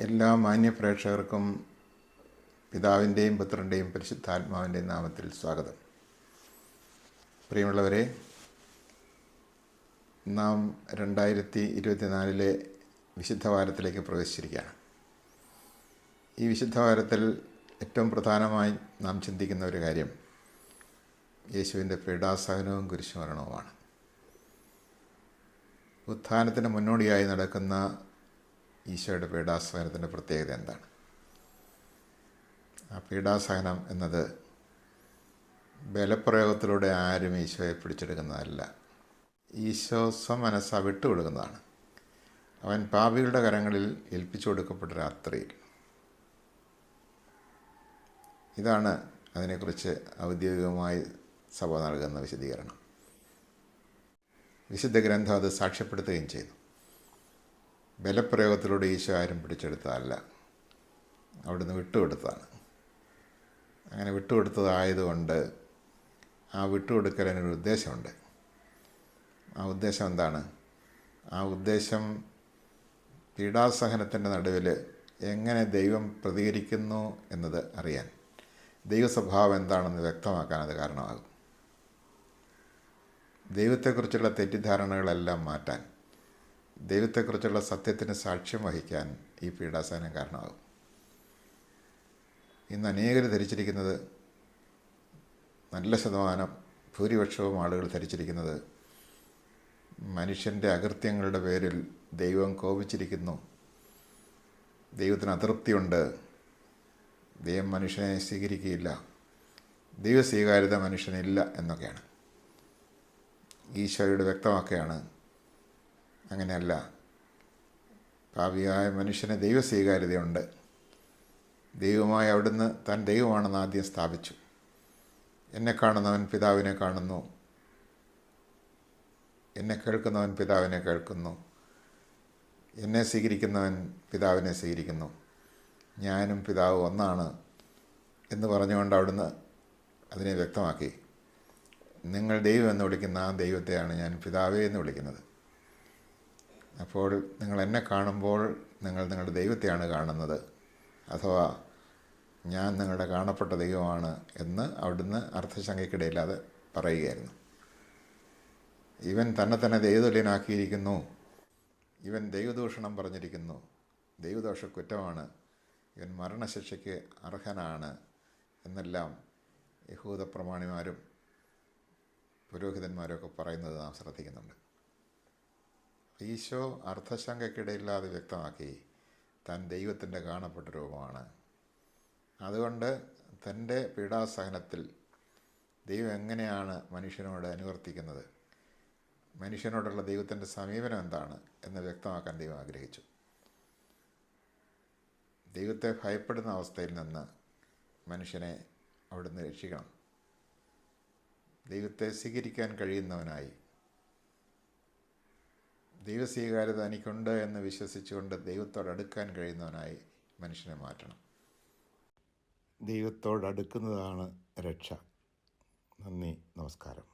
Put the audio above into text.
എല്ലാ മാന്യപ്രേക്ഷകർക്കും പിതാവിൻ്റെയും പുത്രൻ്റെയും പരിശുദ്ധാത്മാവിൻ്റെയും നാമത്തിൽ സ്വാഗതം. പ്രിയമുള്ളവരെ, നാം 2024 വിശുദ്ധവാരത്തിലേക്ക് പ്രവേശിച്ചിരിക്കുകയാണ്. ഈ വിശുദ്ധവാരത്തിൽ ഏറ്റവും പ്രധാനമായി നാം ചിന്തിക്കുന്ന ഒരു കാര്യം യേശുവിൻ്റെ പീഡാസഹനവും കുരിശുമരണവുമാണ്. ഉത്ഥാനത്തിന് മുന്നോടിയായി നടക്കുന്ന ഈശോയുടെ പീഡാസഹനത്തിൻ്റെ പ്രത്യേകത എന്താണ്? ആ പീഡാസഹനം എന്നത് ബലപ്രയോഗത്തിലൂടെ ആരും ഈശോയെ പിടിച്ചെടുക്കുന്നതല്ല. ഈശോ സ്വമനസ്സ വിട്ടുകൊടുക്കുന്നതാണ്. അവൻ പാപികളുടെ കരങ്ങളിൽ ഏൽപ്പിച്ചു കൊടുക്കപ്പെട്ട രാത്രിയിൽ. ഇതാണ് അതിനെക്കുറിച്ച് ഔദ്യോഗികമായി സഭ നൽകുന്ന വിശദീകരണം. വിശുദ്ധ ഗ്രന്ഥം അത് സാക്ഷ്യപ്പെടുത്തുകയും ചെയ്തു. ബലപ്രയോഗത്തിലൂടെ ഈശോ ആരും പിടിച്ചെടുത്തതല്ല, അവിടുന്ന് വിട്ടുകൊടുത്തതാണ്. അങ്ങനെ വിട്ടുകൊടുത്തതായതുകൊണ്ട് ആ വിട്ടുകൊടുക്കലിനൊരു ഉദ്ദേശമുണ്ട്. ആ ഉദ്ദേശം എന്താണ്? ആ ഉദ്ദേശം പീഡാസഹനത്തിൻ്റെ നടുവിൽ എങ്ങനെ ദൈവം പ്രതികരിക്കുന്നു എന്നത് അറിയാൻ, ദൈവസ്വഭാവം എന്താണെന്ന് വ്യക്തമാക്കാൻ അത് കാരണമാകും. ദൈവത്തെക്കുറിച്ചുള്ള തെറ്റിദ്ധാരണകളെല്ലാം മാറ്റാൻ, ദൈവത്തെക്കുറിച്ചുള്ള സത്യത്തിന് സാക്ഷ്യം വഹിക്കാൻ ഈ പീഡാസഹനം കാരണമാകും. ഇന്ന് അനേകർ ധരിച്ചിരിക്കുന്നത്, നല്ല ശതമാനം ഭൂരിപക്ഷവും ആളുകൾ ധരിച്ചിരിക്കുന്നത്, മനുഷ്യൻ്റെ അകൃത്യങ്ങളുടെ പേരിൽ ദൈവം കോപിച്ചിരിക്കുന്നു, ദൈവത്തിന് അതൃപ്തിയുണ്ട്, ദൈവം മനുഷ്യനെ സ്വീകരിക്കുകയില്ല, ദൈവ സ്വീകാര്യത മനുഷ്യനില്ല എന്നൊക്കെയാണ്. ഈശോയോട് വ്യക്തമാക്കുകയാണ്, അങ്ങനെയല്ല. പാപിയായ മനുഷ്യന് ദൈവ സ്വീകാര്യതയുണ്ട്. ദൈവമായി അവിടുന്ന് താൻ ദൈവമാണെന്ന് ആദ്യം സ്ഥാപിച്ചു. എന്നെ കാണുന്നവൻ പിതാവിനെ കാണുന്നു, എന്നെ കേൾക്കുന്നവൻ പിതാവിനെ കേൾക്കുന്നു, എന്നെ സ്വീകരിക്കുന്നവൻ പിതാവിനെ സ്വീകരിക്കുന്നു, ഞാനും പിതാവ് ഒന്നാണ് എന്ന് പറഞ്ഞുകൊണ്ട് അവിടുന്ന് അതിനെ വ്യക്തമാക്കി. നിങ്ങൾ ദൈവം എന്ന് വിളിക്കുന്ന ആ ദൈവത്തെയാണ് ഞാൻ പിതാവേ എന്ന് വിളിക്കുന്നത്. അപ്പോൾ നിങ്ങൾ എന്നെ കാണുമ്പോൾ നിങ്ങൾ നിങ്ങളുടെ ദൈവത്തെയാണ് കാണുന്നത്, അഥവാ ഞാൻ നിങ്ങളുടെ കാണപ്പെട്ട ദൈവമാണ് എന്ന് അവിടുന്ന് അർത്ഥശങ്കയ്ക്കിടയില്ലാതെ പറയുകയായിരുന്നു. ഇവൻ തന്നെ ദൈവതുല്യനാക്കിയിരിക്കുന്നു, ഇവൻ ദൈവദൂഷണം പറഞ്ഞിരിക്കുന്നു, ദൈവദോഷ കുറ്റമാണ്, ഇവൻ മരണശിക്ഷയ്ക്ക് അർഹനാണ് എന്നെല്ലാം യഹൂദ പ്രമാണിമാരും പുരോഹിതന്മാരും ഒക്കെ പറയുന്നത് നാം ശ്രദ്ധിക്കുന്നുണ്ട്. ഈശോ അർത്ഥശങ്കയ്ക്കിടയില്ലാതെ വ്യക്തമാക്കി താൻ ദൈവത്തിൻ്റെ കാണപ്പെട്ട രൂപമാണ്. അതുകൊണ്ട് തൻ്റെ പീഡാസഹനത്തിൽ ദൈവം എങ്ങനെയാണ് മനുഷ്യനോട് അനുവർത്തിക്കുന്നത്, മനുഷ്യനോടുള്ള ദൈവത്തിൻ്റെ സമീപനം എന്താണ് എന്ന് വ്യക്തമാക്കാൻ ദൈവം ആഗ്രഹിച്ചു. ദൈവത്തെ ഭയപ്പെടുന്ന അവസ്ഥയിൽ നിന്ന് മനുഷ്യനെ അവിടുന്ന് രക്ഷിക്കണം. ദൈവത്തെ സ്വീകരിക്കാൻ കഴിയുന്നവനായി, ദൈവസ്വീകാര്യത എനിക്കുണ്ട് എന്ന് വിശ്വസിച്ചുകൊണ്ട് ദൈവത്തോടടുക്കാൻ കഴിയുന്നവനായി മനുഷ്യനെ മാറ്റണം. ദൈവത്തോടടുക്കുന്നതാണ് രക്ഷ. നന്ദി, നമസ്കാരം.